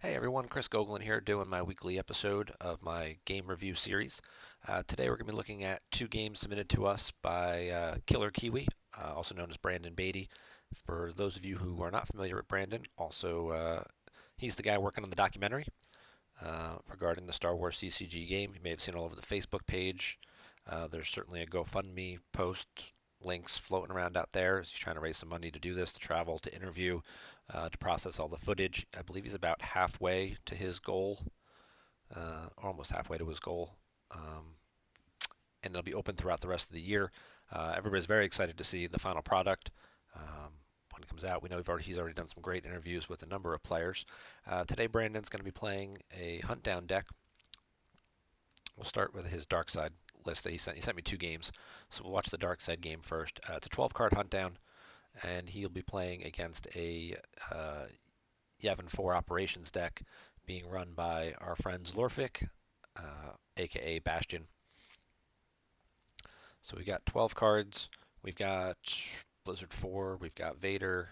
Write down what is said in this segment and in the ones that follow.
Hey everyone, Chris Goglin here doing my weekly episode of my game review series. Today we're going to be looking at two games submitted to us by Killerkiwi, also known as Brandon Beatty. For those of you who are not familiar with Brandon, he's the guy working on the documentary regarding the Star Wars CCG game. You may have seen it all over the Facebook page. There's certainly a GoFundMe post links floating around out there. He's trying to raise some money to do this, to travel, to interview, to process all the footage. I believe he's about halfway to his goal, almost halfway to his goal. And it'll be open throughout the rest of the year. Everybody's very excited to see the final product. When it comes out, we know he's already done some great interviews with a number of players. Today, Brandon's going to be playing a hunt down deck. We'll start with his dark side list that he sent. He sent me two games, so we'll watch the dark side game first. It's a 12 card hunt down, and he'll be playing against a Yavin 4 operations deck being run by our friends Lorfic, aka Bastion. So we got 12 cards. We've got Blizzard 4, we've got Vader,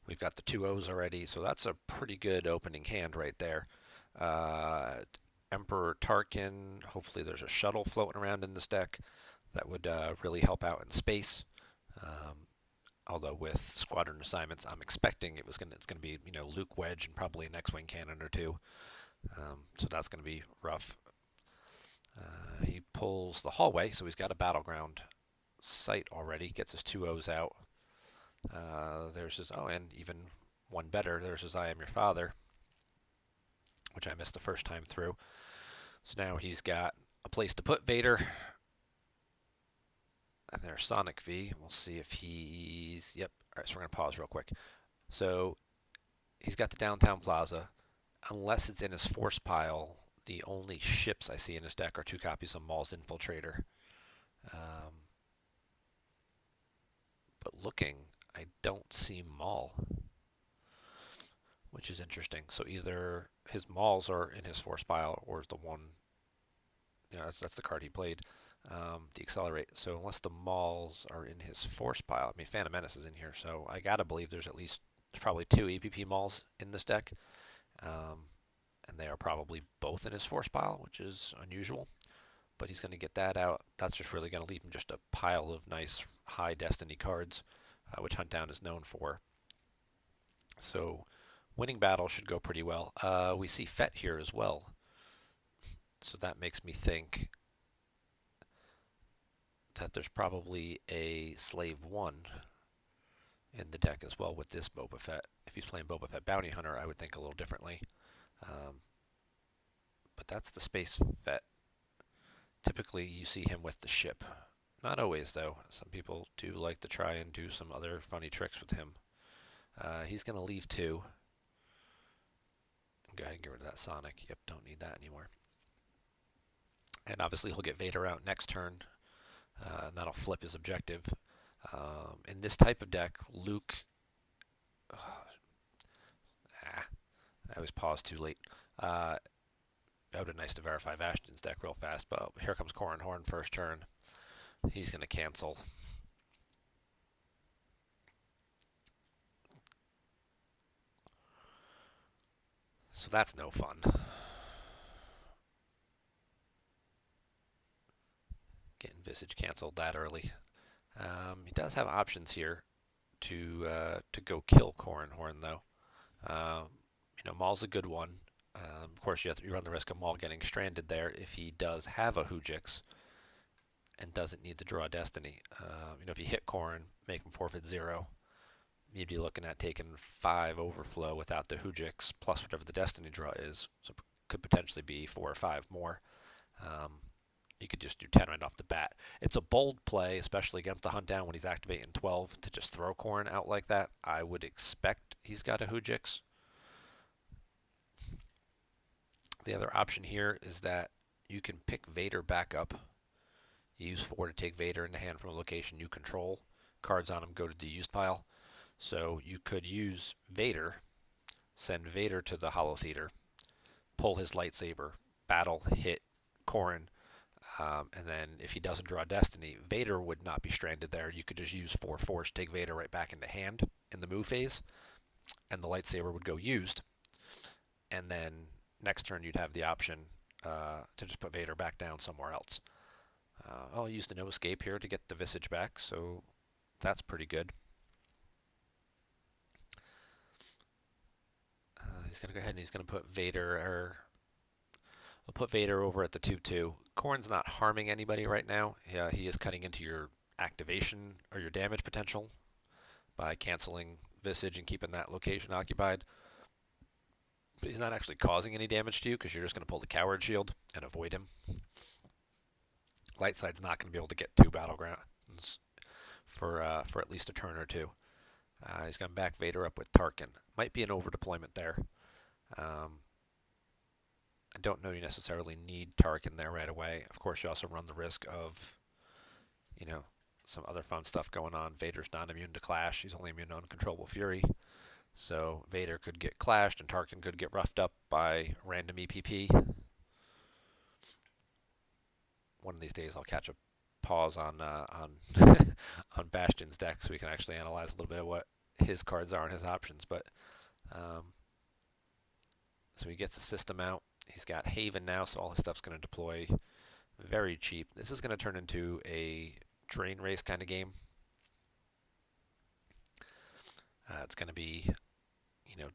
we've got the two O's already, so that's a pretty good opening hand right there. Uh, Emperor Tarkin, hopefully there's a shuttle floating around in this deck that would really help out in space. Um, Although with squadron assignments, I'm expecting it's gonna be Luke Wedge and probably an X-wing cannon or two. So that's gonna be rough. He pulls the hallway, so he's got a battleground site already. Gets his two O's out. There's his and even one better. There's his I am your father, which I missed the first time through. So now he's got a place to put Vader. And there's Sonic V. We'll see if he's. Yep. All right, so we're going to pause real quick. So he's got the downtown plaza. Unless it's in his force pile, the only ships I see in his deck are two copies of Maul's Infiltrator. Um, but looking, I don't see Maul, which is interesting. So either his Mauls are in his force pile, or is the one. That's the card he played. The Accelerate. So unless the Mauls are in his force pile, I mean Phantom Menace is in here, so I gotta believe there's probably two EPP Mauls in this deck, um, and they are probably both in his force pile, which is unusual. But he's gonna get that out. That's just really gonna leave him just a pile of nice high Destiny cards, which Huntdown is known for. So winning battle should go pretty well. We see Fett here as well, so that makes me think that there's probably a Slave 1 in the deck as well with this Boba Fett. If he's playing Boba Fett Bounty Hunter, I would think a little differently. Um, but that's the Space Fett. Typically, you see him with the ship. Not always, though. Some people do like to try and do some other funny tricks with him. He's going to leave two. Go ahead and get rid of that Sonic. Yep, don't need that anymore. And obviously, he'll get Vader out next turn. And that'll flip his objective. In this type of deck, Luke. I always pause too late. That would have been nice to verify Vashton's deck real fast, but here comes Corran Horn first turn. He's going to cancel. So that's no fun. Getting Visage canceled that early. He does have options here to go kill Corran Horn though. Maul's a good one. Of course, you run the risk of Maul getting stranded there if he does have a Hoojix and doesn't need to draw Destiny. If you hit Corran, make him forfeit 0, you'd be looking at taking 5 overflow without the Hoojix plus whatever the Destiny draw is. So it could potentially be 4 or 5 more. You could just do 10 right off the bat. It's a bold play, especially against the hunt down when he's activating 12 to just throw Corran out like that. I would expect he's got a Hoojix. The other option here is that you can pick Vader back up. You use 4 to take Vader in the hand from a location you control. Cards on him go to the used pile. So you could use Vader, send Vader to the Hollow Theater, pull his lightsaber, battle, hit Corran, and then if he doesn't draw Destiny, Vader would not be stranded there. You could just use 4 Force, take Vader right back into hand in the move phase, and the lightsaber would go used. and then next turn you'd have the option to just put Vader back down somewhere else. I'll use the no escape here to get the Visage back, so that's pretty good. He's going to go ahead and he's going to put Vader, or I'll put Vader over at the 2-2. Corrin's not harming anybody right now. Yeah, he is cutting into your activation or your damage potential by canceling Visage and keeping that location occupied. But he's not actually causing any damage to you because you're just going to pull the Coward Shield and avoid him. Light side's not going to be able to get 2 battlegrounds for at least a turn or two. He's going to back Vader up with Tarkin. Might be an over-deployment there. I don't know you necessarily need Tarkin there right away. Of course, you also run the risk of, some other fun stuff going on. Vader's not immune to Clash. He's only immune to Uncontrollable Fury. So Vader could get clashed and Tarkin could get roughed up by random EPP. One of these days I'll catch a pause on on Bastion's deck so we can actually analyze a little bit of what his cards are and his options. But so he gets the system out. He's got Haven now, so all his stuff's going to deploy very cheap. This is going to turn into a drain race kind of game. It's going to be,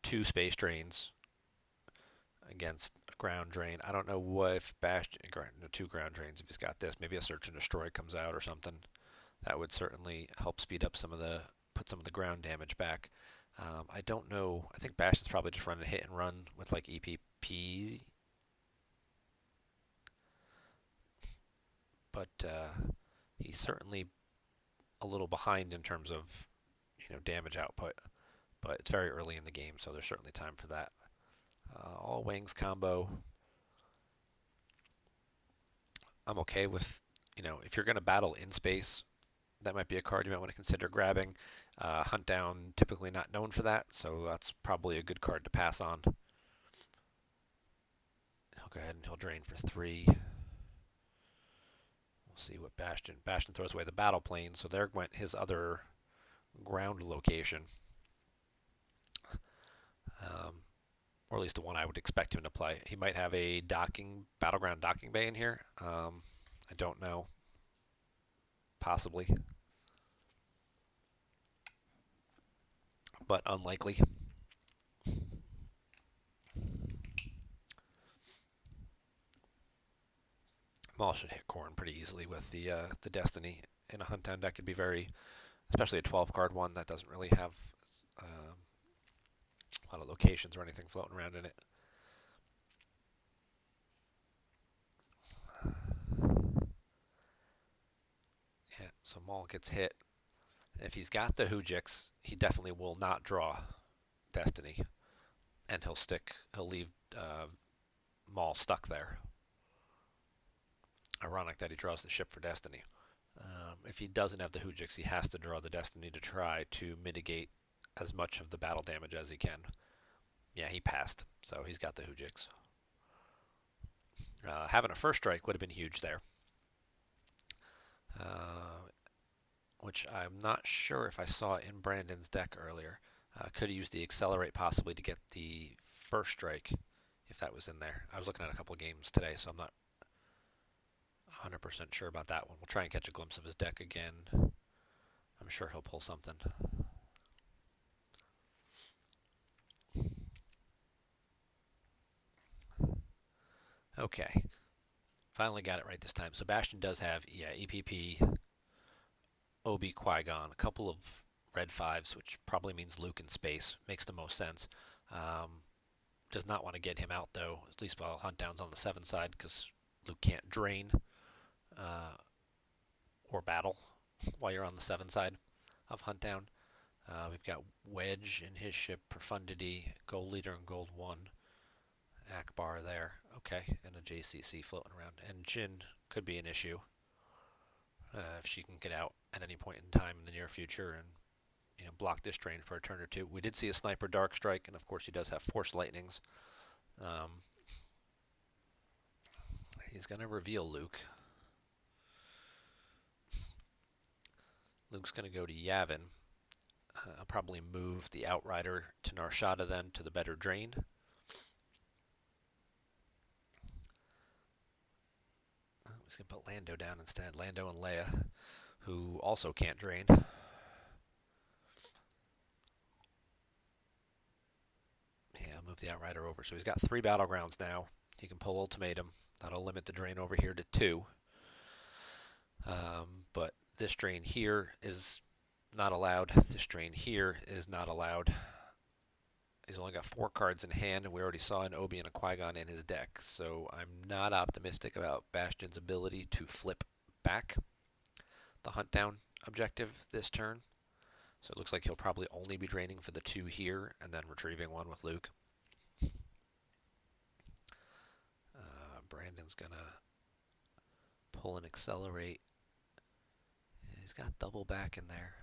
2 space drains against a ground drain. I don't know what if Bastion, 2 ground drains if he's got this. Maybe a Search and Destroy comes out or something. That would certainly help speed up put some of the ground damage back. I don't know. I think Bastion's probably just running a hit and run with like EPP. But he's certainly a little behind in terms of damage output. But it's very early in the game, so there's certainly time for that. All wings combo. I'm okay with, if you're going to battle in space, that might be a card you might want to consider grabbing. Hunt Down, typically not known for that, so that's probably a good card to pass on. He'll go ahead and he'll drain for 3. We'll see what Bastion throws away the battle plane, so there went his other ground location. Or at least the one I would expect him to play. He might have a battleground docking bay in here. I don't know. Possibly. But unlikely. Maul should hit Corrin pretty easily with the Destiny. In a Hunt Down deck, it'd be especially a 12-card one that doesn't really have a lot of locations or anything floating around in it. Yeah, so Maul gets hit. And if he's got the Hujix, he definitely will not draw Destiny. And he'll leave Maul stuck there. Ironic that he draws the ship for Destiny. If he doesn't have the Hujix, he has to draw the Destiny to try to mitigate as much of the battle damage as he can. Yeah, he passed, so he's got the Hujix. Having a first strike would have been huge there. Which I'm not sure if I saw in Brandon's deck earlier. Could have used the Accelerate possibly to get the first strike, if that was in there. I was looking at a couple of games today, so I'm not 100% sure about that one. We'll try and catch a glimpse of his deck again. I'm sure he'll pull something. Okay. Finally got it right this time. Sebastian does have, EPP, Obi, Qui-Gon, a couple of red 5s, which probably means Luke in space. Makes the most sense. Does not want to get him out, though, at least while Hunt Down's on the 7 side, because Luke can't drain or battle while you're on the 7 side of Hunt Down. We've got Wedge in his ship, Profundity, Gold Leader and Gold 1. Akbar there. Okay, and a JCC floating around. And Jin could be an issue if she can get out at any point in time in the near future and block this train for a turn or two. We did see a Sniper Dark Strike, and of course he does have Force Lightnings. He's going to reveal Luke. Luke's going to go to Yavin. I'll probably move the Outrider to Narshada then to the better drain. going to put Lando down instead. Lando and Leia, who also can't drain. Yeah, I'll move the Outrider over. So he's got 3 battlegrounds now. He can pull Ultimatum. That'll limit the drain over here to 2. But this drain here is not allowed. This drain here is not allowed. He's only got 4 cards in hand, and we already saw an Obi and a Qui-Gon in his deck. So I'm not optimistic about Bastion's ability to flip back the hunt down objective this turn. So it looks like he'll probably only be draining for the 2 here and then retrieving 1 with Luke. Brandon's going to pull and accelerate. He's got double back in there.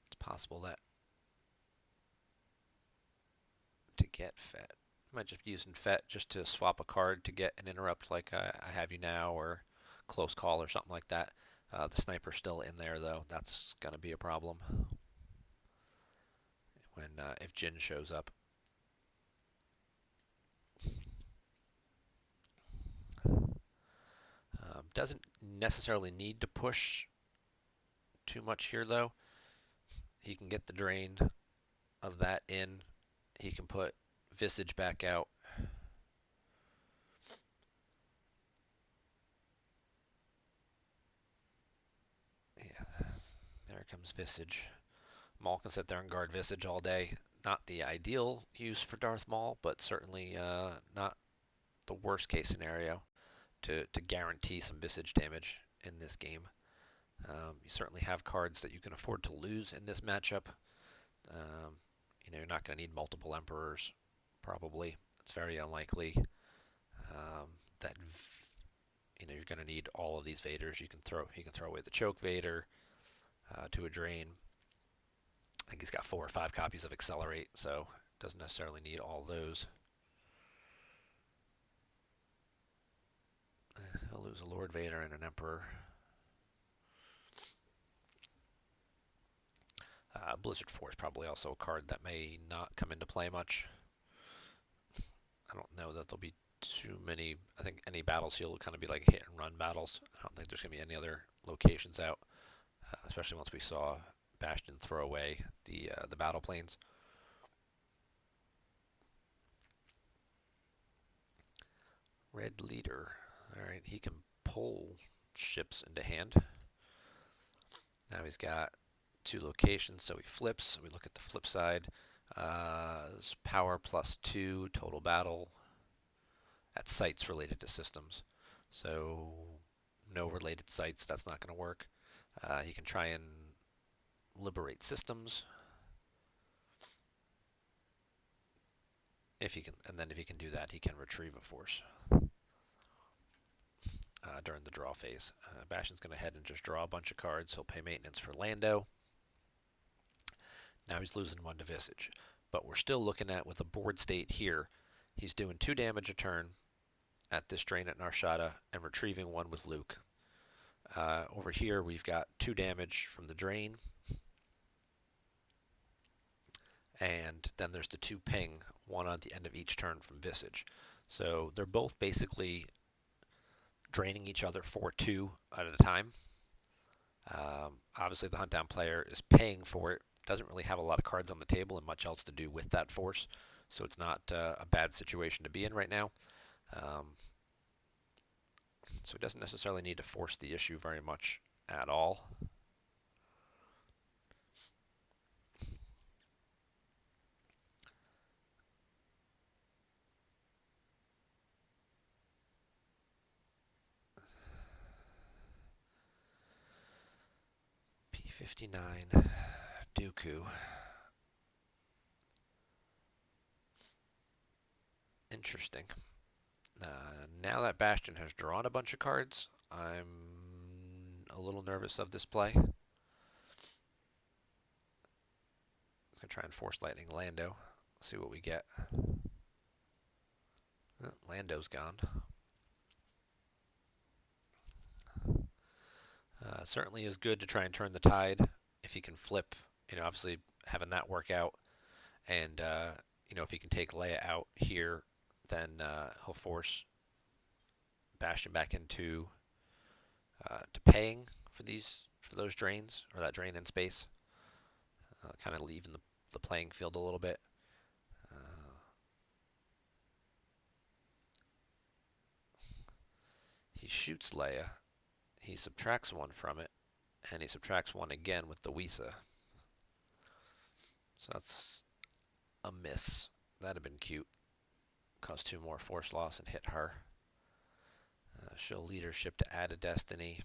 It's possible that to get Fett. I might just be using Fett just to swap a card to get an interrupt like I have you now, or close call or something like that. The sniper's still in there though. That's going to be a problem when if Jin shows up. Doesn't necessarily need to push too much here though. He can get the drain of that in. He can put Visage back out. Yeah, there comes Visage. Maul can sit there and guard Visage all day. Not the ideal use for Darth Maul, but certainly not the worst case scenario to guarantee some Visage damage in this game. You certainly have cards that you can afford to lose in this matchup. You're not going to need multiple Emperors, probably. It's very unlikely that you're going to need all of these Vaders. He can throw away the Choke Vader to a drain. I think he's got 4 or 5 copies of Accelerate, so doesn't necessarily need all those. He'll lose a Lord Vader and an Emperor. Blizzard Force probably also a card that may not come into play much. I don't know that there'll be too many. I think any battles here will kind of be like hit and run battles. I don't think there's going to be any other locations out, especially once we saw Bastion throw away the battle planes. Red Leader. Alright, he can pull ships into hand. Now he's got 2 locations, so he flips. We look at the flip side. Power +2, total battle at sites related to systems. So no related sites, that's not going to work. He can try and liberate systems. If he can, and then if he can do that, he can retrieve a force during the draw phase. Bastion's going to head and just draw a bunch of cards. He'll pay maintenance for Lando. Now he's losing 1 to Visage. But we're still looking at, with the board state here, he's doing 2 damage a turn at this drain at Narshada and retrieving 1 with Luke. Over here we've got 2 damage from the drain. And then there's the 2 ping, 1 on the end of each turn from Visage. So they're both basically draining each other for 2 at a time. Obviously the hunt down player is paying for it. Doesn't really have a lot of cards on the table and much else to do with that force. So it's not a bad situation to be in right now. So he doesn't necessarily need to force the issue very much at all. P59, Dooku. Interesting. Now that Bastion has drawn a bunch of cards, I'm a little nervous of this play. I'm going to try and force Lightning Lando. See what we get. Lando's gone. Certainly is good to try and turn the tide if he can flip. Obviously having that work out, and if he can take Leia out here, then he'll force Bastion back into to paying for those drains or that drain in space, kind of leaving the playing field a little bit. He shoots Leia. He subtracts 1 from it, and he subtracts 1 again with the Wisa. So that's a miss. That'd have been cute. Cause 2 more force loss and hit her. Show leadership to add a destiny.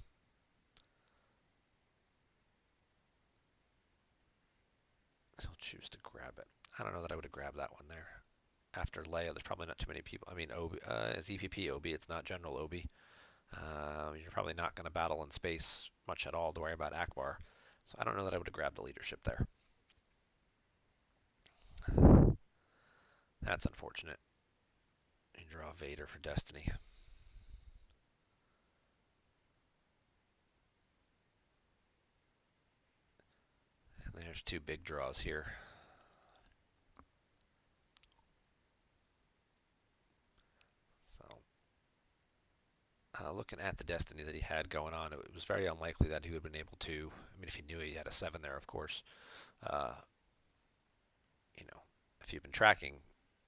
He'll choose to grab it. I don't know that I would have grabbed that one there. After Leia, there's probably not too many people. I mean, as EPP OB, it's not General OB. You're probably not going to battle in space much at all to worry about Akbar. So I don't know that I would have grabbed the leadership there. That's unfortunate. You draw Vader for Destiny. And there's 2 big draws here. Looking at the destiny that he had going on, it was very unlikely that he would have been able to. I mean, if he knew he had a 7 there, of course. If you've been tracking,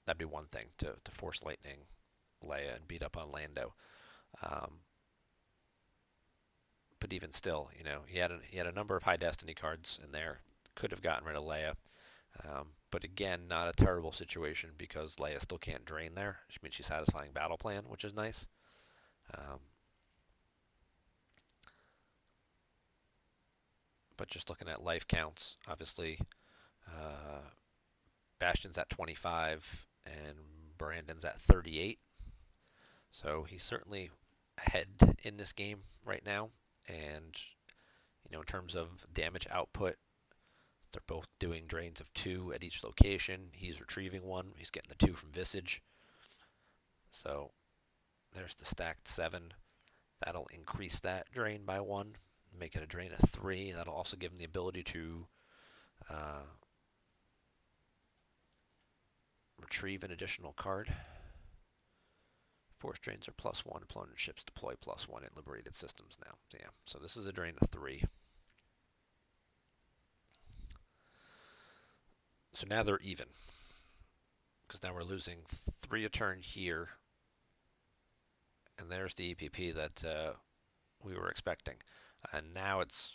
that'd be one thing to force lightning Leia and beat up on Lando. But even still, he had a number of high destiny cards in there. Could have gotten rid of Leia. But again, not a terrible situation because Leia still can't drain there. Which means she's satisfying battle plan, which is nice. But just looking at life counts, obviously, Bastion's at 25 and Brandon's at 38. So he's certainly ahead in this game right now. And, in terms of damage output, they're both doing drains of 2 at each location. He's retrieving 1. He's getting the 2 from Visage. So there's the stacked 7. That'll increase that drain by 1, make it a drain of 3. That'll also give him the ability to retrieve an additional card. Force drains are +1. Opponent ships deploy +1 in liberated systems now. So this is a drain of 3. So now they're even. Because now we're losing 3 a turn here. And there's the EPP that we were expecting. And now it's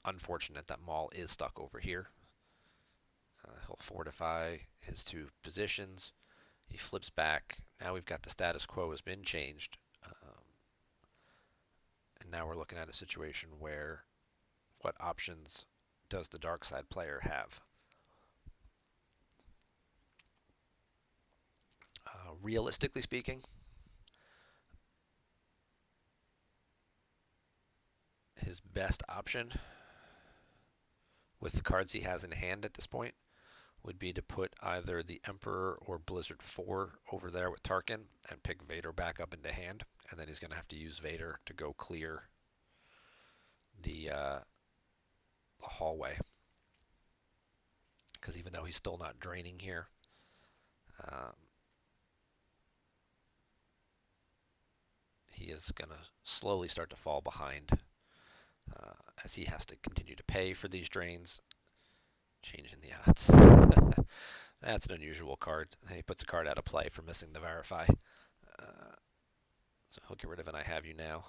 unfortunate that Maul is stuck over here. He'll fortify his 2 positions. He flips back. Now we've got the status quo has been changed. And now we're looking at a situation where what options does the dark side player have? Realistically speaking, his best option with the cards he has in hand at this point would be to put either the Emperor or Blizzard 4 over there with Tarkin and pick Vader back up into hand, and then he's going to have to use Vader to go clear the hallway. Because even though he's still not draining here, he is going to slowly start to fall behind as he has to continue to pay for these drains. Changing the odds. That's an unusual card. He puts a card out of play for missing the verify. So he'll get rid of an I have you now.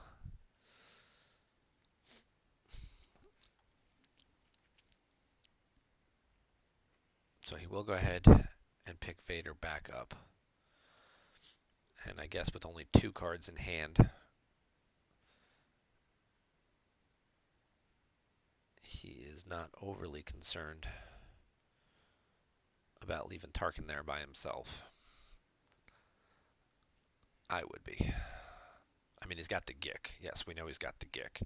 So he will go ahead and pick Vader back up. And I guess with only 2 cards in hand, he is not overly concerned about leaving Tarkin there by himself. I would be. I mean, he's got the Gick. Yes, we know he's got the Gick.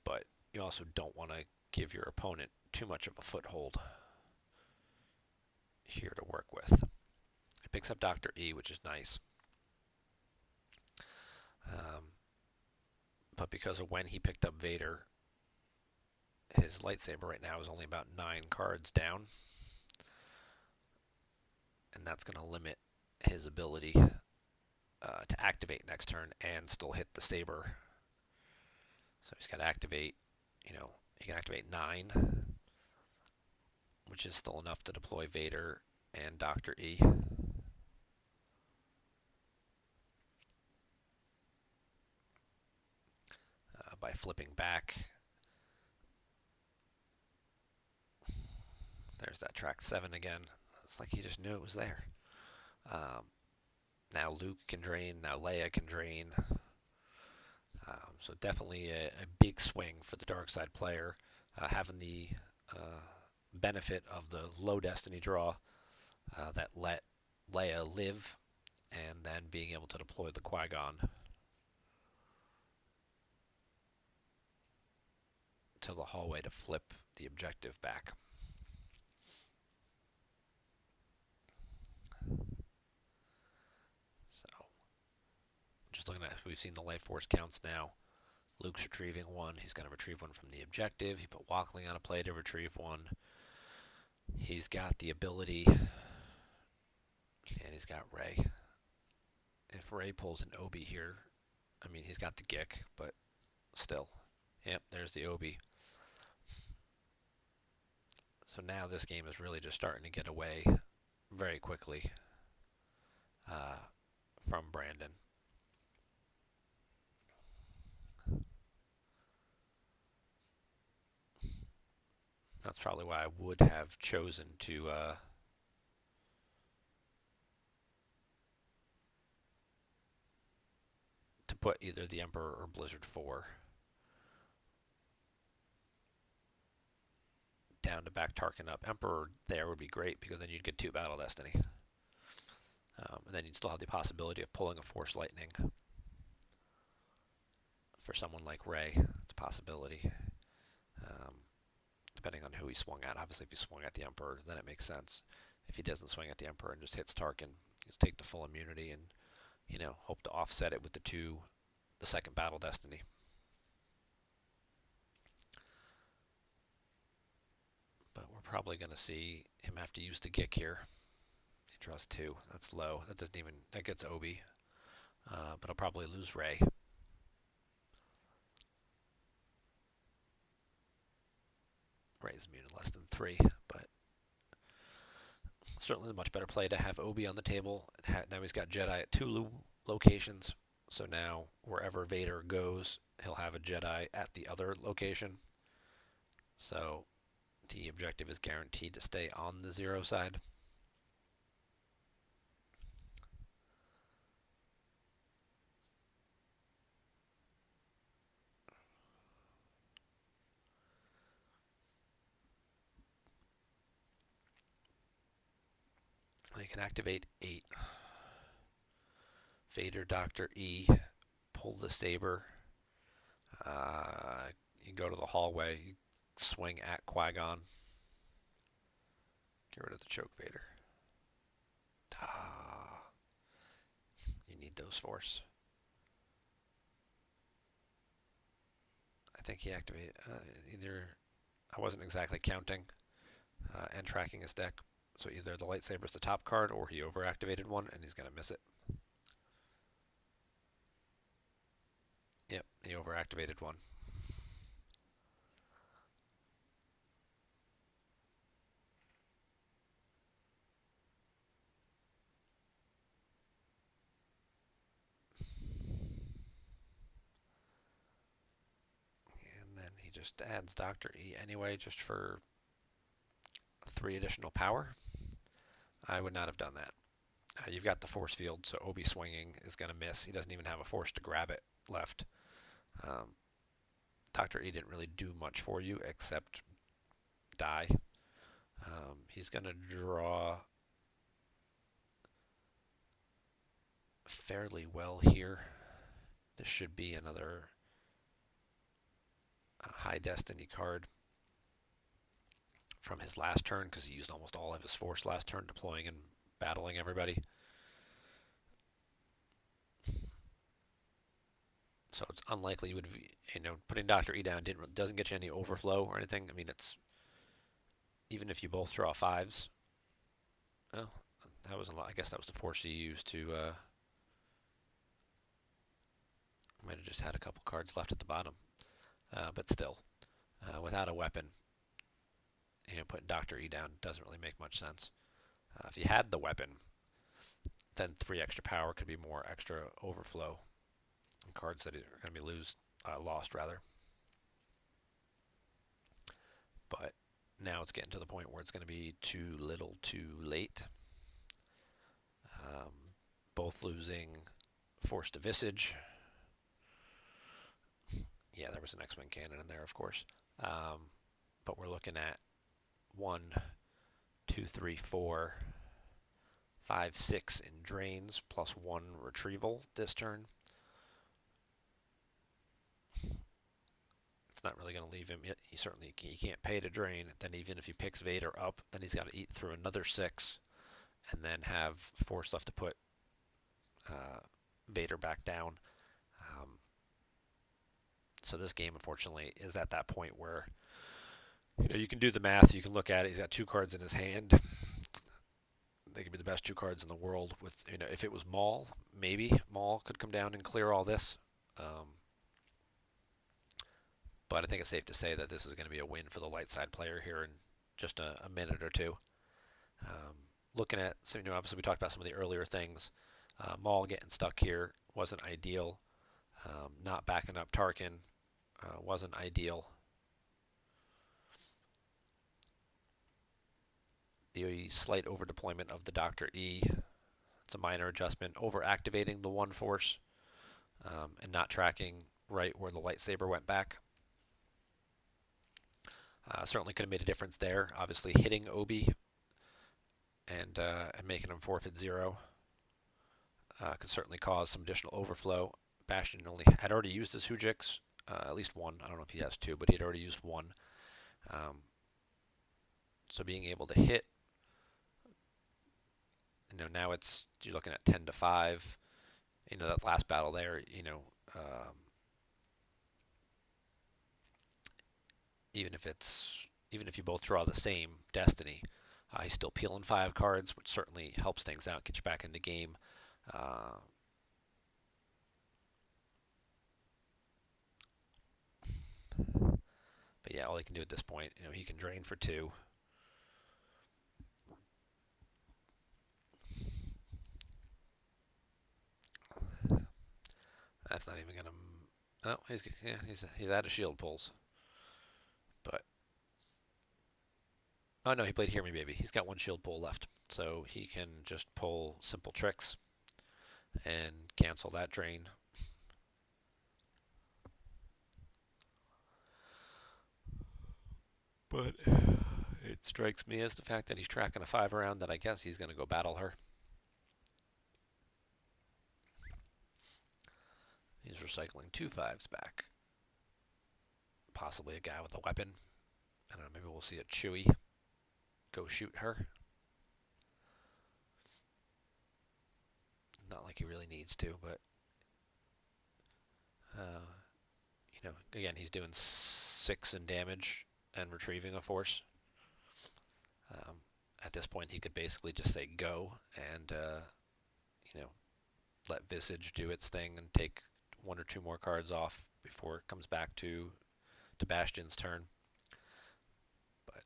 But you also don't want to give your opponent too much of a foothold here to work with. He picks up Dr. E, which is nice. But because of when he picked up Vader, his lightsaber right now is only about 9 cards down. And that's going to limit his ability to activate next turn and still hit the saber. So he's got to activate, he can activate 9, which is still enough to deploy Vader and Dr. E. By flipping back, there's that track 7 again. It's like he just knew it was there. Um, Now Luke can drain, now Leia can drain. So definitely a big swing for the dark side player, having the benefit of the low destiny draw that let Leia live, and then being able to deploy the Qui-Gon to the hallway to flip the objective back. So, just looking at, we've seen the life force counts now. Luke's retrieving 1. He's going to retrieve 1 from the objective. He put Walkling on a play to retrieve 1. He's got the ability, and he's got Rey. If Rey pulls an Obi here, I mean, he's got the Gick, but still. Yep, there's the Obi. So now this game is really just starting to get away very quickly from Brandon. That's probably why I would have chosen to put either the Emperor or Blizzard 4 down to back Tarkin up. Emperor there would be great because then you'd get 2 Battle Destiny. And then you'd still have the possibility of pulling a Force Lightning for someone like Rey. It's a possibility. Depending on who he swung at. Obviously, if he swung at the Emperor, then it makes sense. If he doesn't swing at the Emperor and just hits Tarkin, just take the full immunity and, hope to offset it with the second Battle Destiny. But we're probably going to see him have to use the Gick here. He draws 2. That's low. That gets Obi. But I'll probably lose Rey. Rey's immune in less than 3, but certainly a much better play to have Obi on the table. Now he's got Jedi at 2 locations, so now wherever Vader goes, he'll have a Jedi at the other location. So the objective is guaranteed to stay on the 0 side. You can activate 8. Vader, Dr. E, pull the saber. You go to the hallway, you swing at Qui-Gon. Get rid of the choke Vader. You need those Force. I think he activated either. I wasn't exactly counting and tracking his deck, so either the lightsaber's the top card or he overactivated 1 and he's going to miss it. Yep, he overactivated 1. And then he just adds Dr. E anyway, just for 3 additional power. I would not have done that. You've got the force field, so Obi swinging is going to miss. He doesn't even have a force to grab it left. Dr. E didn't really do much for you except die. He's going to draw fairly well here. This should be another high destiny card from his last turn because he used almost all of his force last turn deploying and battling everybody. So it's unlikely you would be, putting Dr. E down doesn't get you any overflow or anything. I mean, it's even if you both draw 5s. Well, that was a lot. I guess that was the force he used to Might have just had a couple cards left at the bottom. But still, without a weapon, putting Dr. E down doesn't really make much sense. If you had the weapon, then 3 extra power could be more extra overflow and cards that are going to be lost rather. But now it's getting to the point where it's going to be too little too late. Um, both losing Force to Visage. Yeah, there was an X-Wing cannon in there, of course. But we're looking at 1, 2, 3, 4, 5, 6 in drains, plus 1 retrieval this turn. It's not really going to leave him. He can't pay to drain. Then even if he picks Vader up, then he's got to eat through another 6, and then have force left to put Vader back down. So this game, unfortunately, is at that point where you can do the math. You can look at it. He's got 2 cards in his hand. They could be the best 2 cards in the world. With if it was Maul, maybe Maul could come down and clear all this. But I think it's safe to say that this is going to be a win for the light side player here in just a minute or two. Looking at, so obviously we talked about some of the earlier things. Maul getting stuck here wasn't ideal. Not backing up Tarkin wasn't ideal. The slight overdeployment of the Dr. E, it's a minor adjustment. Over-activating the 1 force and not tracking right where the lightsaber went back. Certainly could have made a difference there. Obviously hitting Obi and making him forfeit 0 could certainly cause some additional overflow. Bastion had already used his Hujix, at least 1. I don't know if he has 2, but he had already used 1. So being able to hit, now you're looking at 10 to 5. That last battle there, even if you both draw the same destiny, he's still peeling 5 cards, which certainly helps things out, get you back in the game. But yeah, all he can do at this point, he can drain for 2. That's not even gonna. Oh, he's out of shield pulls. But oh no, he played Hear Me Baby. He's got 1 shield pull left, so he can just pull simple tricks and cancel that drain. But it strikes me as the fact that he's tracking a 5 around that I guess he's going to go battle her. He's recycling 2 5s back. Possibly a guy with a weapon. I don't know, maybe we'll see a Chewie go shoot her. Not like he really needs to, but again, he's doing 6 in damage and retrieving a force. At this point, he could basically just say go and let Visage do its thing and take 1 or 2 more cards off before it comes back to Bastion's turn. But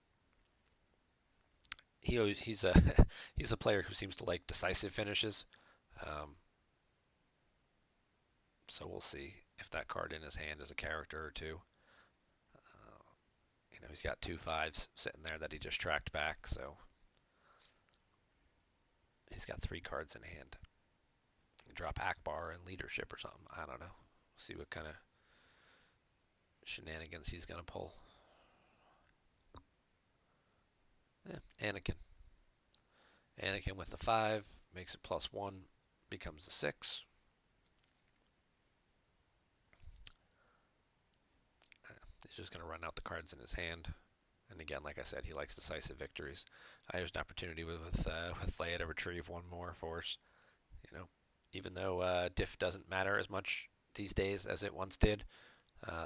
he's a player who seems to like decisive finishes. So we'll see if that card in his hand is a character or 2. He's got 2 5s sitting there that he just tracked back, so he's got 3 cards in hand. Drop Akbar and leadership or something. I don't know. See what kind of shenanigans he's going to pull. Yeah, Anakin. Anakin with the 5 makes it +1, becomes a 6. He's just going to run out the cards in his hand. And again, like I said, he likes decisive victories. There's an opportunity with Leia to retrieve 1 more force. Even though diff doesn't matter as much these days as it once did,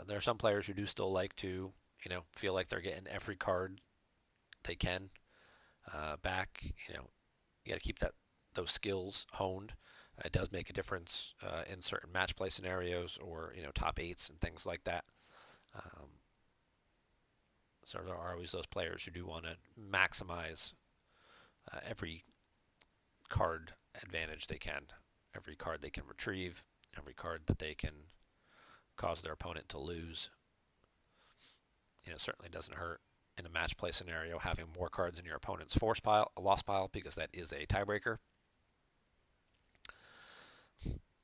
there are some players who do still like to, feel like they're getting every card they can back. You got to keep those skills honed. It does make a difference in certain match play scenarios or top eights and things like that. Um, so there are always those players who do want to maximize every card advantage they can, every card they can retrieve, every card that they can cause their opponent to lose. It certainly doesn't hurt in a match play scenario having more cards in your opponent's force pile, a loss pile, because that is a tiebreaker.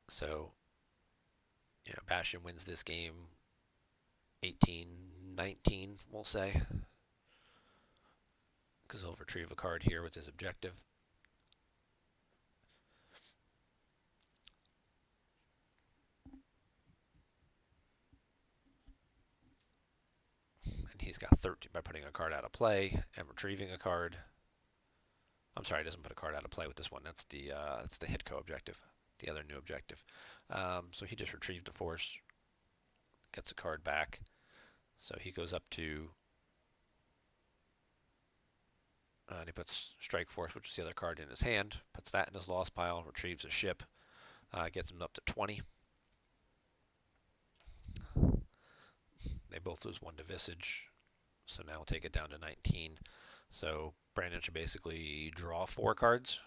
So, Bastion wins this game 18-19, we'll say, because he'll retrieve a card here with his objective. And he's got 13 by putting a card out of play and retrieving a card. I'm sorry, he doesn't put a card out of play with this one. That's the Hitco objective, the other new objective. So he just retrieved a force, gets a card back. So he goes up to, and he puts Strike Force, which is the other card, in his hand, puts that in his loss pile, retrieves a ship, gets him up to 20. They both lose 1 to Visage, so now we'll take it down to 19. So Brandon should basically draw 4 cards.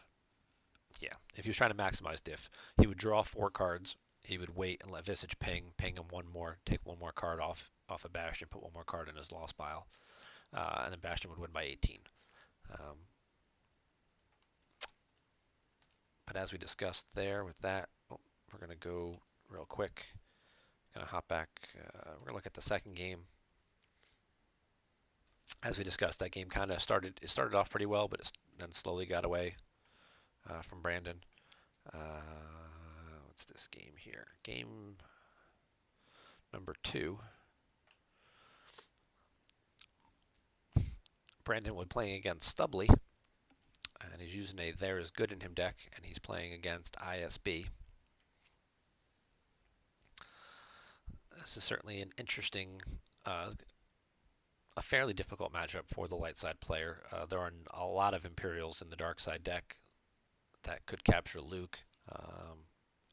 Yeah, if he was trying to maximize diff, he would draw 4 cards. He would wait and let Visage ping him 1 more, take 1 more card off of Bastion, put 1 more card in his loss pile, and then Bastion would win by 18. But as we discussed there with that, we're going to go real quick. Going to hop back. We're going to look at the second game. As we discussed, that game kind of started off pretty well, but it then slowly got away from Brandon. What's this game here? Game number 2. Brandon was playing against Stubley, and he's using a There Is Good in Him deck, and he's playing against ISB. This is certainly an interesting, a fairly difficult matchup for the light side player. There are a lot of Imperials in the dark side deck that could capture Luke,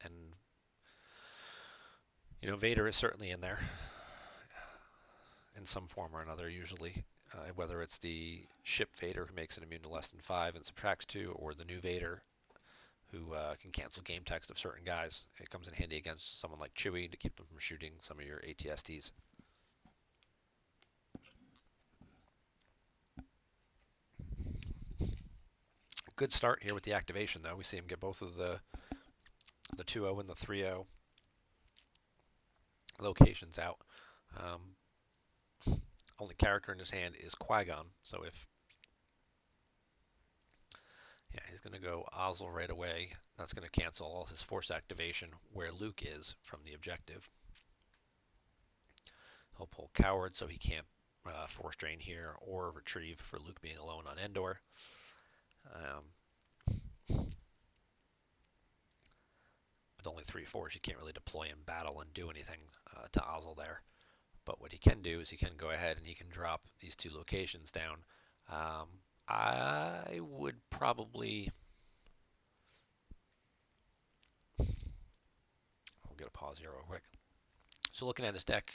and Vader is certainly in there in some form or another, usually. Whether it's the ship Vader who makes it immune to less than 5 and subtracts 2, or the new Vader who can cancel game text of certain guys. It comes in handy against someone like Chewie to keep them from shooting some of your ATSTs. Good start here with the activation, though. We see him get both of the 2-0 and the 3-0 locations out. Only character in his hand is Qui-Gon, so he's going to go Ozzel right away. That's going to cancel all his force activation where Luke is from the objective. He'll pull Coward so he can't force drain here or retrieve for Luke being alone on Endor. With only 3 force, you can't really deploy in battle and do anything to Ozzel there. But what he can do is he can go ahead and he can drop these 2 locations down. I would probably... I'll get a pause here real quick. So looking at his deck,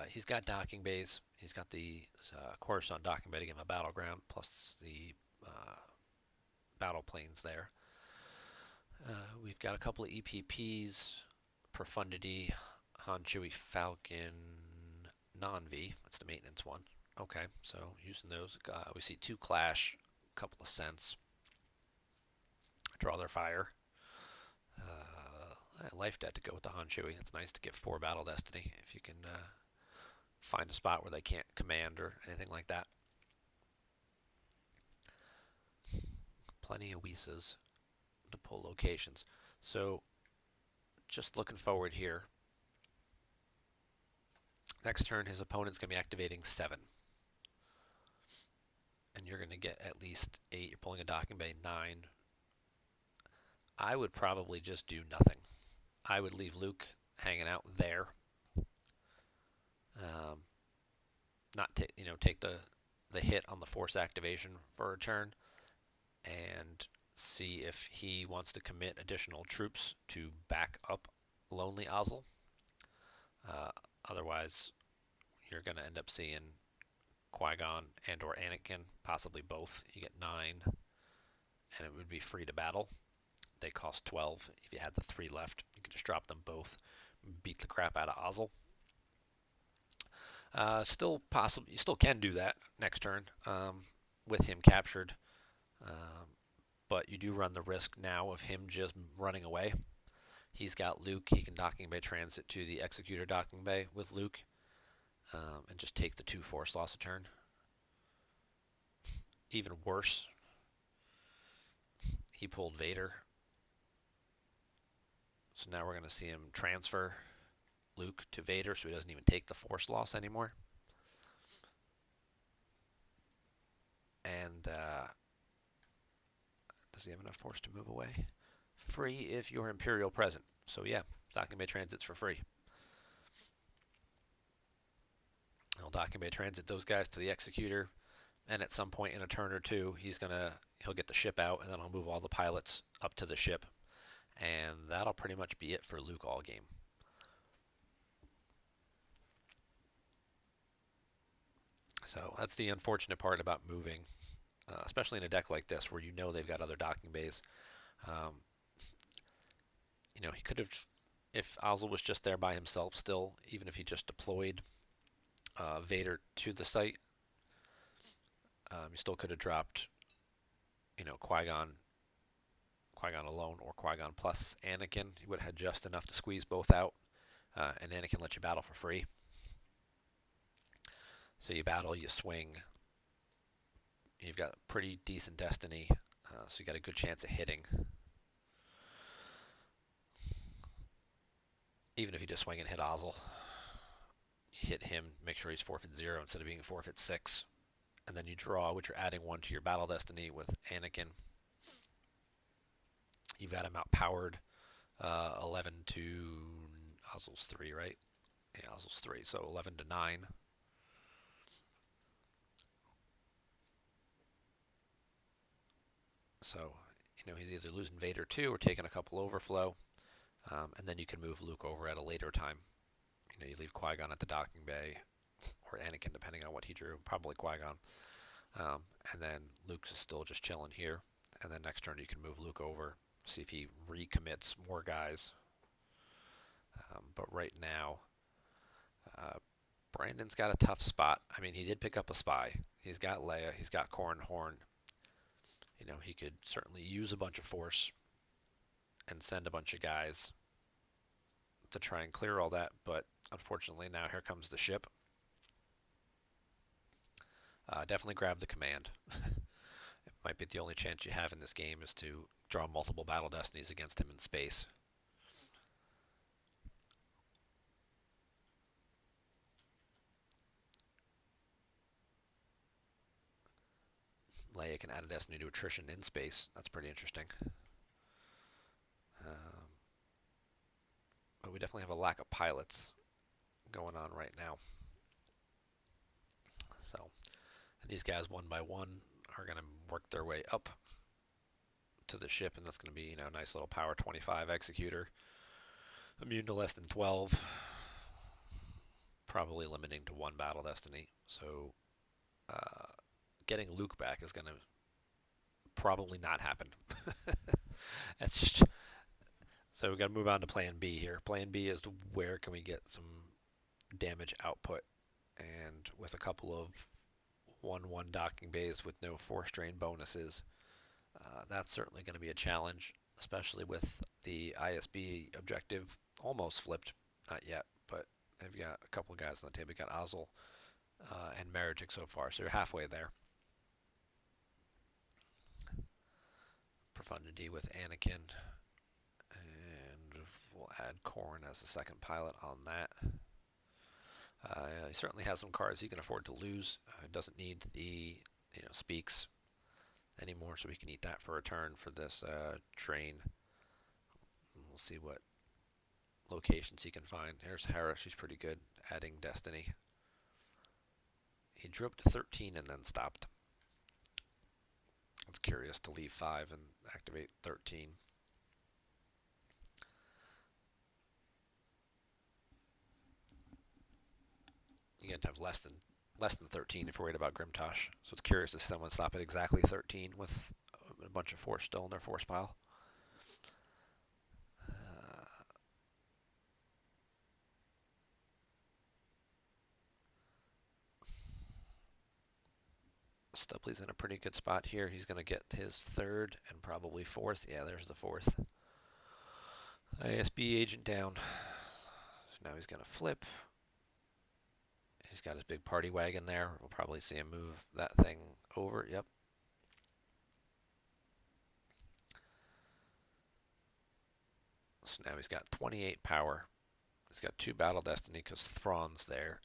he's got docking bays. He's got the Coruscant docking bay to give him a battleground, plus the battle planes there. We've got a couple of EPPs, Profundity, Han Chewie Falcon, Non-V. That's the maintenance one. Okay, so using those, we see 2 Clash, a couple of Sense, draw their fire. Life Debt to go with the Han Chewie. It's nice to get 4 Battle Destiny if you can find a spot where they can't command or anything like that. Plenty of Wisas to pull locations. So just looking forward here. Next turn, his opponent's going to be activating 7. And you're going to get at least 8. You're pulling a docking bay, 9. I would probably just do nothing. I would leave Luke hanging out there. Not take the hit on the force activation for a turn, and see if he wants to commit additional troops to back up Lonely Ozzel. Uh, Otherwise, you're going to end up seeing Qui-Gon and or Anakin, possibly both. You get 9, and it would be free to battle. They cost 12. If you had the 3 left, you could just drop them both, beat the crap out of Ozzel. Still possible. You still can do that next turn with him captured, um, but you do run the risk now of him just running away. He's got Luke. He can docking bay transit to the Executor docking bay with Luke, and just take the 2 force loss a turn. Even worse, he pulled Vader. So now we're going to see him transfer Luke to Vader so he doesn't even take the force loss anymore. And does he have enough force to move away? Free if you're Imperial present. So yeah, docking bay transits for free. He'll docking bay transit those guys to the Executor, and at some point in a turn or two, he'll get the ship out, and then he'll move all the pilots up to the ship, and that'll pretty much be it for Luke all game. So that's the unfortunate part about moving, especially in a deck like this where you know they've got other docking bays. Um, he could have, if Ozzel was just there by himself still, even if he just deployed Vader to the site, he still could have dropped, Qui-Gon alone or Qui-Gon plus Anakin. He would have had just enough to squeeze both out, and Anakin let you battle for free. So you battle, you swing. You've got pretty decent destiny, so you got a good chance of hitting. Even if you just swing and hit Ozzel, you hit him, make sure he's forfeit 0 instead of being forfeit 6. And then you draw, which you're adding 1 to your battle destiny with Anakin. You've got him outpowered 11 to Ozzel's 3, right? Yeah, Ozzel's 3, so 11 to 9. So, he's either losing Vader 2 or taking a couple overflow. And then you can move Luke over at a later time. You leave Qui-Gon at the docking bay, or Anakin, depending on what he drew. Probably Qui-Gon. And then Luke's still just chilling here. And then next turn you can move Luke over, see if he recommits more guys. But right now, Brandon's got a tough spot. I mean, he did pick up a spy. He's got Leia. He's got Corran Horn. He could certainly use a bunch of force and send a bunch of guys to try and clear all that, but unfortunately now here comes the ship. Definitely grab the command. It might be the only chance you have in this game is to draw multiple battle destinies against him in space. Leia can add a destiny to attrition in space. That's pretty interesting. But we definitely have a lack of pilots going on right now. So these guys one by one are going to work their way up to the ship, and that's going to be a nice little power 25 Executor, immune to less than 12, probably limiting to 1 battle destiny. So getting Luke back is going to probably not happen. That's just so we've got to move on to Plan B here. Plan B is where can we get some damage output, and with a couple of 1/1 docking bays with no force drain bonuses, that's certainly going to be a challenge, especially with the ISB objective almost flipped. Not yet, but they've got a couple of guys on the table. We've got Ozzel and Meritic so far, so you're halfway there. Profundity with Anakin, and we'll add Corran as the second pilot on that. He certainly has some cards he can afford to lose. Doesn't need the speaks anymore, so we can eat that for a turn for this train. We'll see what locations he can find. Here's Hera. She's pretty good, adding Destiny. He drew up to 13 and then stopped. It's curious to leave 5 and activate 13. You get to have less than 13 if you're worried about Grimtosh. So it's curious to see someone stop at exactly 13 with a bunch of force still in their force pile. Stupley's in a pretty good spot here. He's going to get his third and probably fourth. Yeah, there's the fourth. ISB agent down. So now he's going to flip. He's got his big party wagon there. We'll probably see him move that thing over. Yep. So now he's got 28 power. He's got 2 Battle Destiny because Thrawn's there.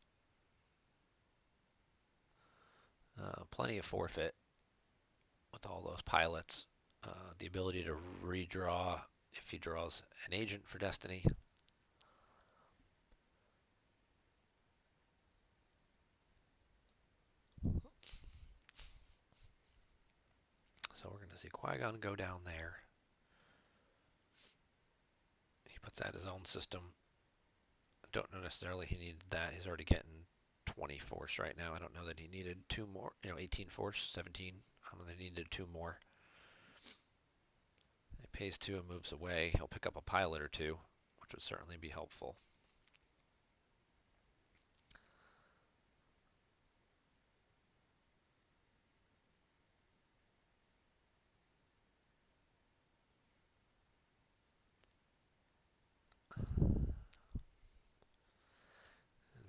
Plenty of forfeit with all those pilots. The ability to redraw if he draws an agent for Destiny. So we're going to see Qui-Gon go down there. He puts out his own system. I don't know necessarily he needed that. He's already getting 20 force right now. I don't know that he needed 2 more. 18 force, 17. I don't know that he needed 2 more. He pays 2 and moves away. He'll pick up a pilot or 2, which would certainly be helpful.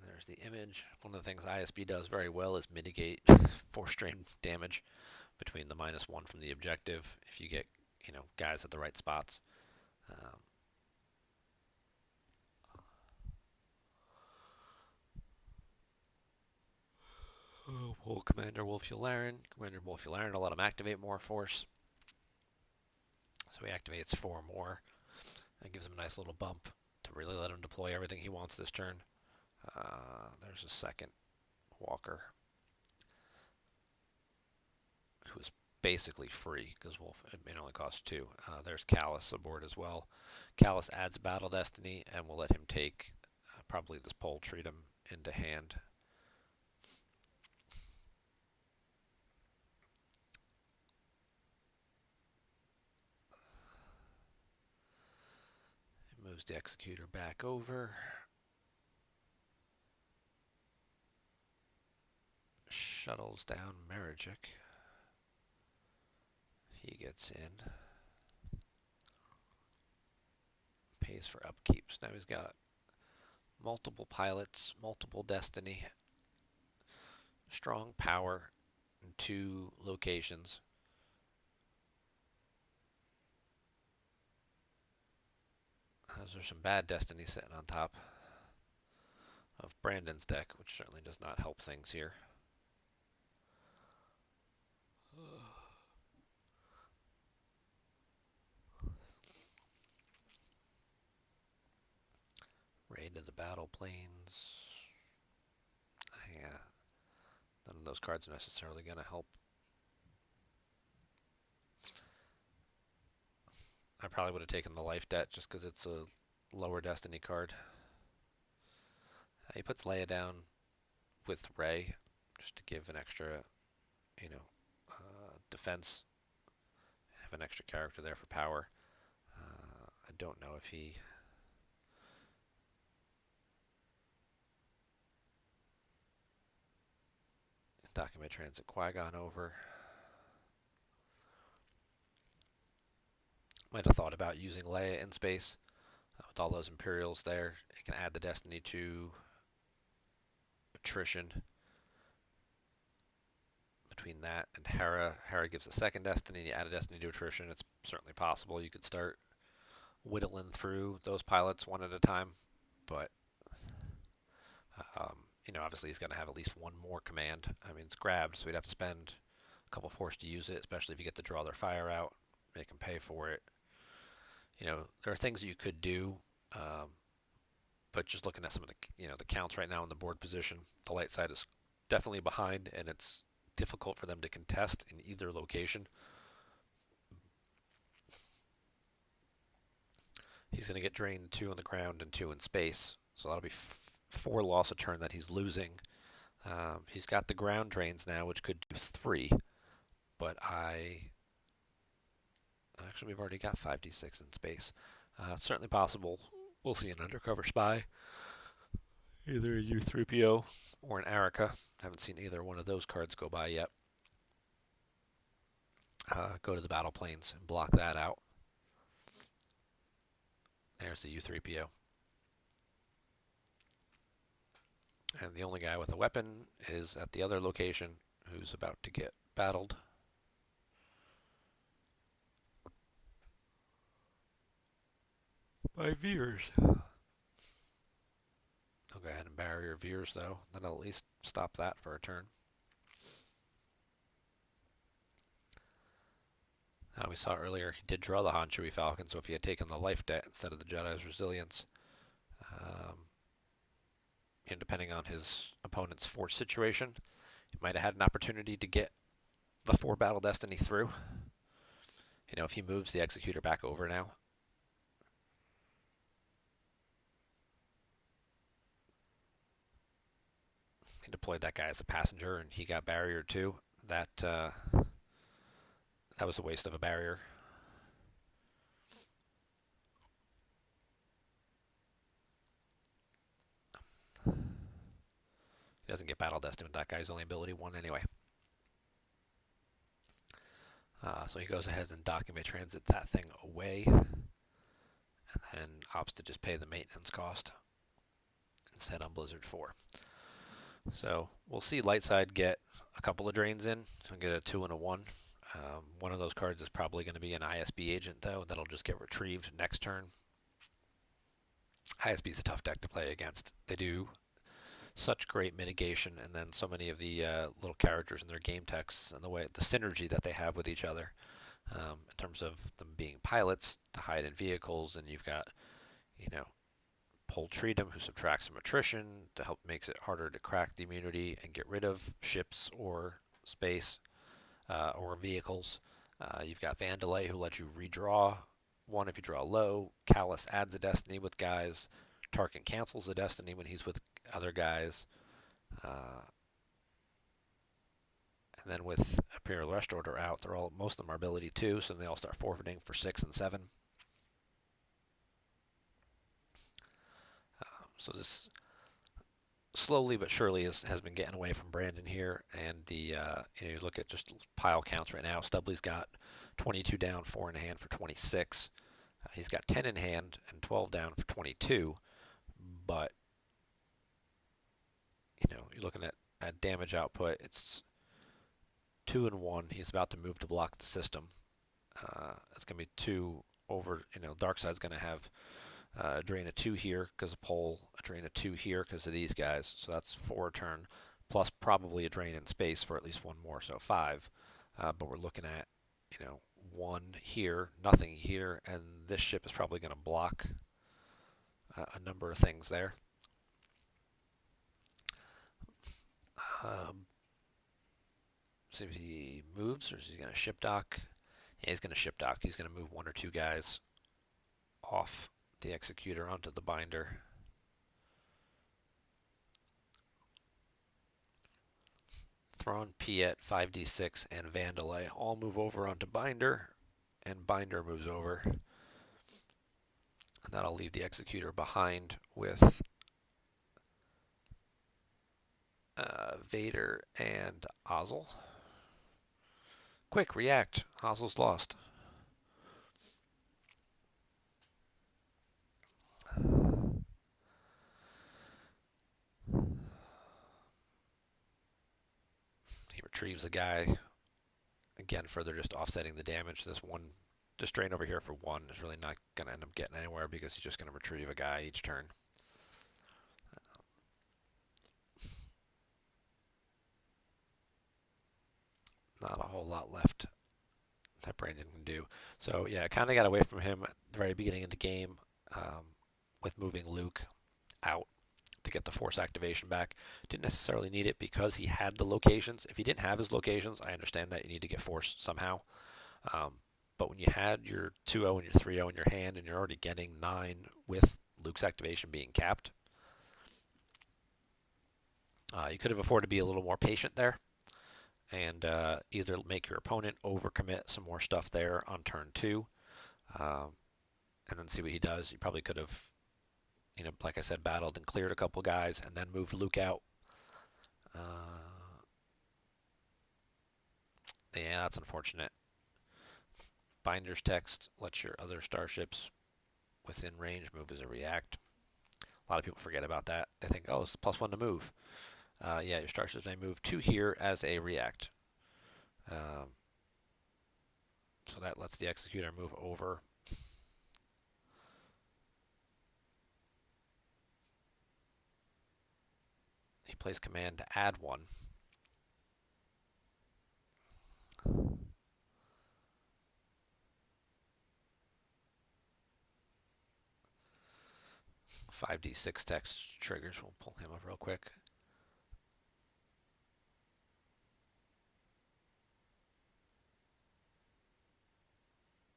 There's the image. One of the things ISB does very well is mitigate force strain damage between the -1 from the objective if you get, guys at the right spots. Pull Commander Wolf Yularen. Commander Wolf Yularen will let him activate more force. So he activates 4 more. That gives him a nice little bump to really let him deploy everything he wants this turn. There's a second walker who's basically free because Wolf it only costs 2. There's Callus aboard as well. Callus adds Battle Destiny and we'll let him take probably this pole treat him into hand. He moves the Executor back over. Shuttles down Marajik. He gets in. Pays for upkeeps. Now he's got multiple pilots, multiple destiny, strong power in 2 locations. There's some bad destiny sitting on top of Brandon's deck, which certainly does not help things here. Raid to the battle planes. Yeah, none of those cards are necessarily going to help. I probably would have taken the life debt just because it's a lower destiny card. He puts Leia down with Rey just to give an extra, defense. Have an extra character there for power. I don't know if he document transit Qui-Gon over. Might have thought about using Leia in space with all those Imperials there. It can add the destiny to attrition. Between that and Hera, Hera gives a second destiny. You add a destiny to attrition. It's certainly possible you could start whittling through those pilots one at a time, but obviously he's going to have at least 1 more command. I mean, it's grabbed, so he'd have to spend a couple force to use it, especially if you get to draw their fire out, make them pay for it. There are things you could do, but just looking at some of the counts right now in the board position, the light side is definitely behind, and it's difficult for them to contest in either location. He's going to get drained 2 on the ground and 2 in space. So that'll be 4 loss a turn that he's losing. He's got the ground drains now, which could do 3. But actually, we've already got 5d6 in space. It's certainly possible we'll see an undercover spy, either a U3PO or an Arica. Haven't seen either one of those cards go by yet. Go to the battle planes and block that out. There's the U3PO. And the only guy with a weapon is at the other location who's about to get battled. By Veers. I'll go ahead and barrier Veers though. That'll at least stop that for a turn. We saw earlier he did draw the Han Chewie Falcon, so if he had taken the life debt instead of the Jedi's Resilience, depending on his opponent's force situation, he might have had an opportunity to get the 4 Battle Destiny through. If he moves the Executor back over now. He deployed that guy as a passenger, and he got barrier too. That was a waste of a barrier. He doesn't get battle destined with that guy's only ability 1 anyway. So he goes ahead and document transit that thing away, and then opts to just pay the maintenance cost instead on Blizzard 4. So we'll see Lightside get a couple of drains in. He'll get a 2 and a 1. One of those cards is probably going to be an ISB agent, though. That'll just get retrieved next turn. ISB is a tough deck to play against. They do such great mitigation, and then so many of the little characters in their game texts and the synergy that they have with each other, in terms of them being pilots to hide in vehicles, and you've got, Poltreatum, who subtracts some attrition to help makes it harder to crack the immunity and get rid of ships or space or vehicles. You've got Vandalay, who lets you redraw 1 if you draw low. Callus adds a destiny with guys. Tarkin cancels a destiny when he's with other guys. And then with Imperial Rest Order out, most of them are ability 2, so they all start forfeiting for 6 and 7. So this slowly but surely has been getting away from Brandon here, and you look at just pile counts right now. Stubley's got 22 down, 4 in hand for 26. He's got 10 in hand and 12 down for 22, but you're looking at damage output. It's 2 and 1. He's about to move to block the system. It's going to be 2 over. Darkside's going to have a drain of 2 here because of Pole, a drain of 2 here because of these guys. So that's 4 a turn, plus probably a drain in space for at least 1 more, so 5. But we're looking at 1 here, nothing here, and this ship is probably going to block a number of things there. See if he moves, or is he going to ship dock? Yeah, he's going to ship dock. He's going to move 1 or 2 guys off the Executor onto the Binder. Thrawn, Piet, 5d6, and Vandalay all move over onto Binder, and Binder moves over. And that'll leave the Executor behind with Vader and Ozzel. Quick, react. Ozzel's lost. He retrieves a guy. Again, further just offsetting the damage. This one, just drain over here for 1 is really not going to end up getting anywhere because he's just going to retrieve a guy each turn. Not a whole lot left that Brandon can do. So yeah, kind of got away from him at the very beginning of the game with moving Luke out to get the force activation back. Didn't necessarily need it because he had the locations. If he didn't have his locations, I understand that you need to get force somehow. But when you had your 2-0 and your 3-0 in your hand and you're already getting 9 with Luke's activation being capped, you could have afforded to be a little more patient there and either make your opponent overcommit some more stuff there on turn 2 um, and then see what he does. You probably could have, like I said, battled and cleared a couple guys and then moved Luke out. Yeah, that's unfortunate. Binder's text lets your other starships within range move as a react. A lot of people forget about that. They think, oh, it's +1 to move. Yeah, your starships may move 2 here as a react. So that lets the executor move over. He plays command to add 1. 5d6 text triggers. We'll pull him up real quick.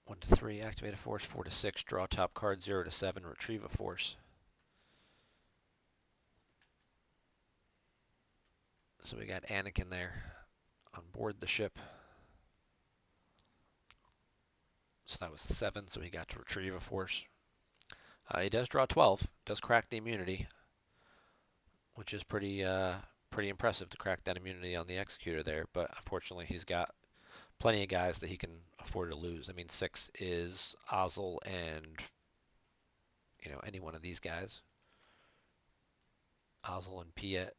One to 3, activate a force. 4 to 6, draw top card. 0 to 7, retrieve a force. So we got Anakin there on board the ship. So that was 7, so he got to retrieve a force. He does draw 12, does crack the immunity, which is pretty impressive to crack that immunity on the executor there. But unfortunately, he's got plenty of guys that he can afford to lose. I mean, 6 is Ozzel and any one of these guys. Ozzel and Piet.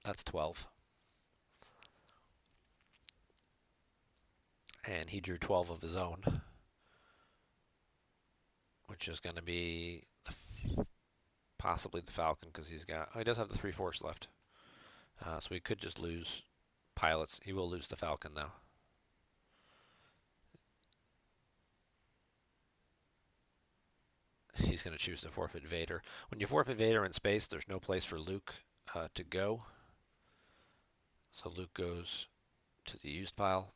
That's 12. And he drew 12 of his own, which is going to be possibly the Falcon because he does have the 3 force left. So he could just lose pilots. He will lose the Falcon though. He's going to choose to forfeit Vader. When you forfeit Vader in space, there's no place for Luke to go. So Luke goes to the used pile.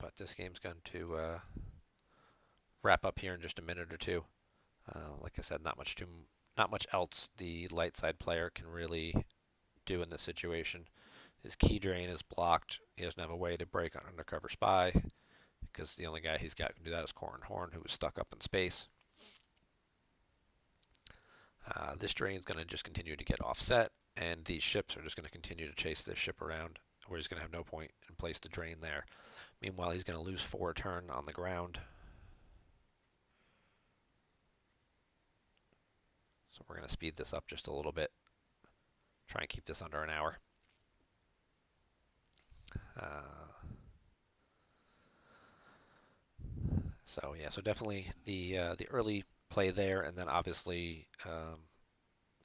But this game's going to wrap up here in just a minute or two. Like I said, not much else the light side player can really do in this situation. His key drain is blocked. He doesn't have a way to break an undercover spy because the only guy he's got can do that is Corran Horn, who was stuck up in space. This drain is going to just continue to get offset, and these ships are just going to continue to chase this ship around, where he's going to have no point in place to drain there. Meanwhile, he's going to lose 4 a turn on the ground. So we're going to speed this up just a little bit. Try and keep this under an hour. So definitely the early play there, and then obviously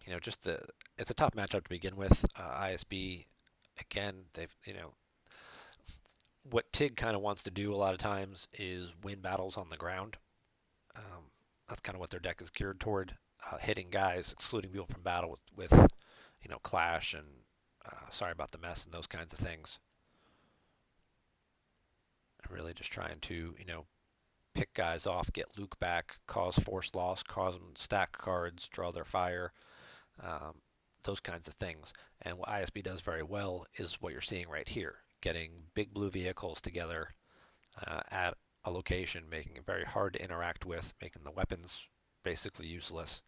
it's a tough matchup to begin with. ISB again, they've what TIG kind of wants to do a lot of times is win battles on the ground. That's kind of what their deck is geared toward, hitting guys, excluding people from battle with clash and sorry about the mess and those kinds of things. Really just trying to pick guys off, get Luke back, cause force loss, cause them to stack cards, draw their fire, those kinds of things. And what ISB does very well is what you're seeing right here, getting big blue vehicles together at a location, making it very hard to interact with, making the weapons basically useless.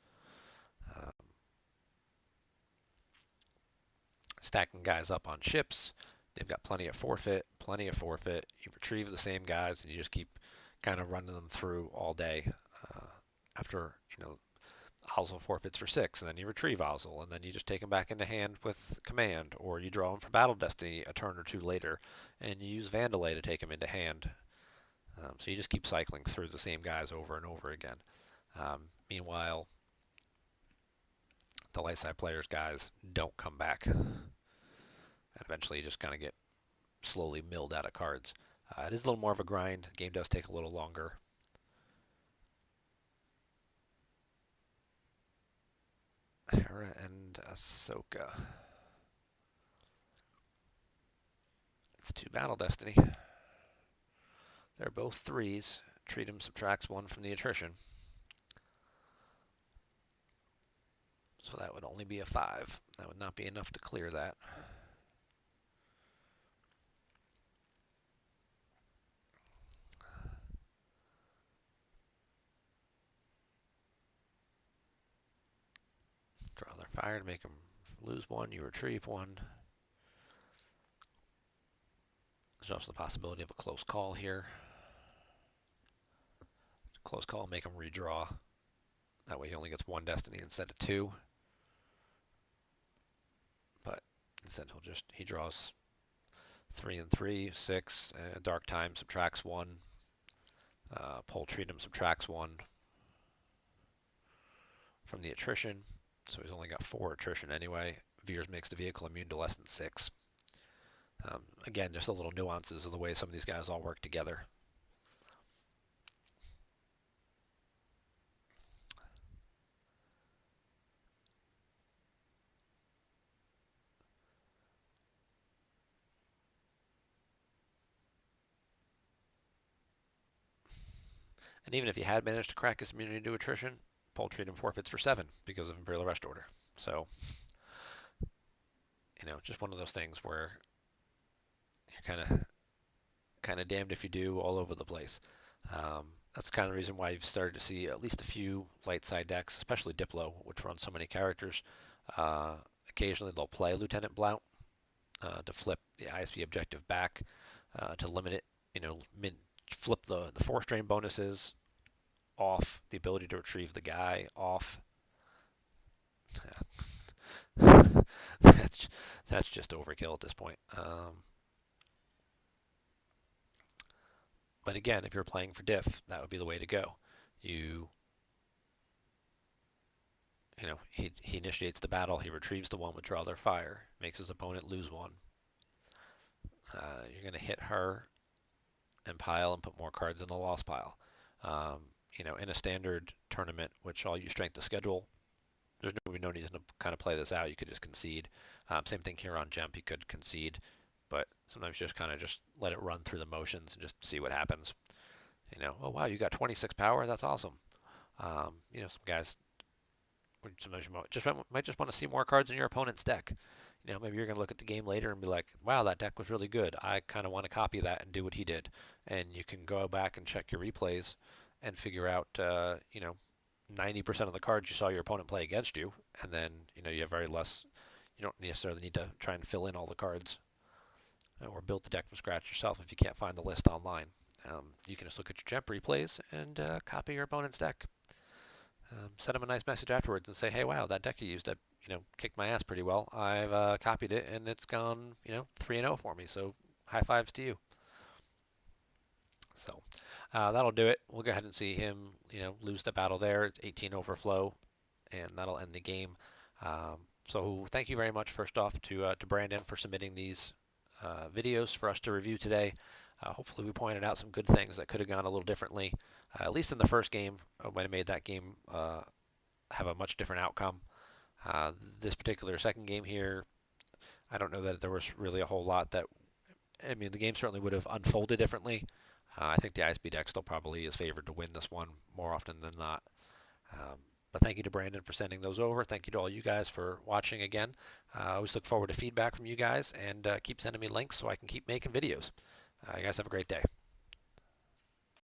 Stacking guys up on ships. They've got plenty of forfeit. You retrieve the same guys, and you just keep kind of running them through all day. After Ozzel forfeits for 6, and then you retrieve Ozzel, and then you just take him back into hand with command, or you draw him for Battle Destiny a turn or 2 later, and you use Vandalay to take him into hand. So you just keep cycling through the same guys over and over again. Meanwhile, the light side players' guys don't come back, and eventually you just kind of get slowly milled out of cards. It is a little more of a grind. The game does take a little longer. There Terra and Ahsoka. It's 2 Battle Destiny. They're both 3s. Treat him subtracts 1 from the attrition. So that would only be a 5. That would not be enough to clear that. Draw their fire to make them lose 1. You retrieve 1. There's also the possibility of a close call here. Close call, make him redraw. That way he only gets 1 destiny instead of 2. But instead he draws 3 and 3, 6. Dark Time subtracts 1. Treatum subtracts 1 from the attrition. So he's only got 4 attrition anyway. Veers makes the vehicle immune to less than 6. Again, just the little nuances of the way some of these guys all work together. And even if he had managed to crack his immunity to attrition, Treatum forfeits for 7 because of Imperial Arrest Order. So, just one of those things where you're kind of damned if you do, all over the place. That's kind of the reason why you've started to see at least a few light side decks, especially Diplo, which runs so many characters. Occasionally they'll play Lieutenant Blount to flip the ISP objective back, to limit it, flip the force drain bonuses off, the ability to retrieve the guy off. That's just overkill at this point. But again, if you're playing for diff, that would be the way to go. He initiates the battle, he retrieves the 1, withdraw their fire, makes his opponent lose 1. You're going to hit her and pile and put more cards in the loss pile. In a standard tournament, which I'll use strength to schedule, there's no need to kind of play this out. You could just concede. Same thing here on GEMP. You could concede, but sometimes just let it run through the motions and just see what happens. Oh wow, you got 26 power. That's awesome. Some guys sometimes you might just want to see more cards in your opponent's deck. Maybe you're going to look at the game later and be like, wow, that deck was really good. I kind of want to copy that and do what he did. And you can go back and check your replays and figure out, 90% of the cards you saw your opponent play against you. And then, you have you don't necessarily need to try and fill in all the cards or build the deck from scratch yourself if you can't find the list online. You can just look at your GEMP replays and copy your opponent's deck. Send them a nice message afterwards and say, hey, wow, that deck you used that kicked my ass pretty well. I've copied it and it's gone 3-0 for me. So high fives to you. So that'll do it. We'll go ahead and see him lose the battle there. It's 18 overflow, and that'll end the game. So thank you very much, first off, to Brandon for submitting these videos for us to review today. Hopefully we pointed out some good things that could have gone a little differently, at least in the first game. I might have made that game have a much different outcome. This particular second game here, I don't know that there was really a whole lot that, the game certainly would have unfolded differently. I think the ISB deck still probably is favored to win this one more often than not. But thank you to Brandon for sending those over. Thank you to all you guys for watching again. I always look forward to feedback from you guys, and keep sending me links so I can keep making videos. You guys have a great day.